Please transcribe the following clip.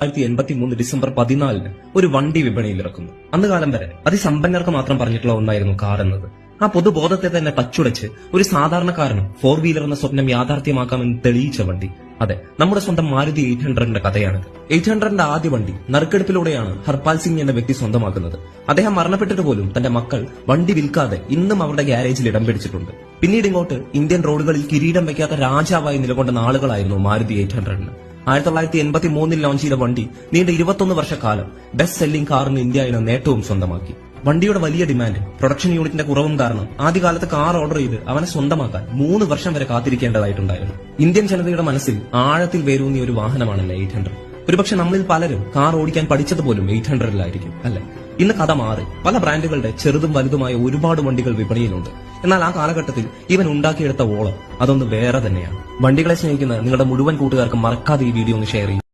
1983 December 14 ഒരു വണ്ടി വിപണിയിൽ ഇറക്കുന്നു. അന്ന് കാലം വരെ അതിസമ്പന്നർക്ക് മാത്രം പറഞ്ഞിട്ടുള്ള ഒന്നായിരുന്നു കാർ എന്നത്. ആ പൊതുബോധത്തെ തന്നെ ടച്ചുടച്ച് ഒരു സാധാരണക്കാരനും 4 വീലർ എന്ന സ്വപ്നം യാഥാർത്ഥ്യമാക്കാമെന്ന് തെളിയിച്ച വണ്ടി. അതെ, നമ്മുടെ സ്വന്തം മാരുതി 800ന്റെ കഥയാണിത്. 800ന്റെ ആദ്യ വണ്ടി നറുക്കെടുപ്പിലൂടെയാണ് ഹർപാൽ സിംഗ് എന്ന വ്യക്തി സ്വന്തമാക്കുന്നത്. അദ്ദേഹം മരണപ്പെട്ടിട്ട് പോലും തന്റെ മക്കൾ വണ്ടി വിൽക്കാതെ ഇന്നും അവരുടെ ഗ്യാരേജിൽ ഇടം പിടിച്ചിട്ടുണ്ട്. പിന്നീട് ഇങ്ങോട്ട് ഇന്ത്യൻ റോഡുകളിൽ കിരീടം വയ്ക്കാത്ത രാജാവായി നിലകൊണ്ട നാളുകളായിരുന്നു മാരുതി 800ന്. 1983 ലോഞ്ച് ചെയ്ത വണ്ടി നീണ്ട 21 വർഷക്കാലം ബെസ്റ്റ് സെല്ലിംഗ് കാറിന് ഇന്ത്യ എന്ന നേട്ടവും സ്വന്തമാക്കി. വണ്ടിയുടെ വലിയ ഡിമാൻഡ്, പ്രൊഡക്ഷൻ യൂണിറ്റിന്റെ കുറവും കാരണം ആദ്യകാലത്ത് കാർ ഓർഡർ ചെയ്ത് അവനെ സ്വന്തമാക്കാൻ 3 വർഷം വരെ കാത്തിരിക്കേണ്ടതായിട്ടുണ്ടായിരുന്നു. ഇന്ത്യൻ ജനതയുടെ മനസ്സിൽ ആഴത്തിൽ വേരൂന്നിയ ഒരു വാഹനമാണല്ലേ 800. ഒരുപക്ഷെ നമ്മളിൽ പലരും കാർ ഓടിക്കാൻ പഠിച്ചതുപോലും 800ലായിരിക്കും, അല്ലെ? ഇന്ന് കഥ മാറി. പല ബ്രാൻഡുകളുടെ ചെറുതും വലുതുമായ ഒരുപാട് വണ്ടികൾ വിപണിയിലുണ്ട്. എന്നാൽ ആ കാലഘട്ടത്തിൽ ഇവൻ ഉണ്ടാക്കിയെടുത്ത ഓളം അതൊന്ന് വേറെ തന്നെയാണ്. വണ്ടികളെ സ്നേഹിക്കുന്ന നിങ്ങളുടെ മുഴുവൻ കൂട്ടുകാർക്കും മറക്കാതെ ഈ വീഡിയോ ഒന്ന് ഷെയർ ചെയ്യും.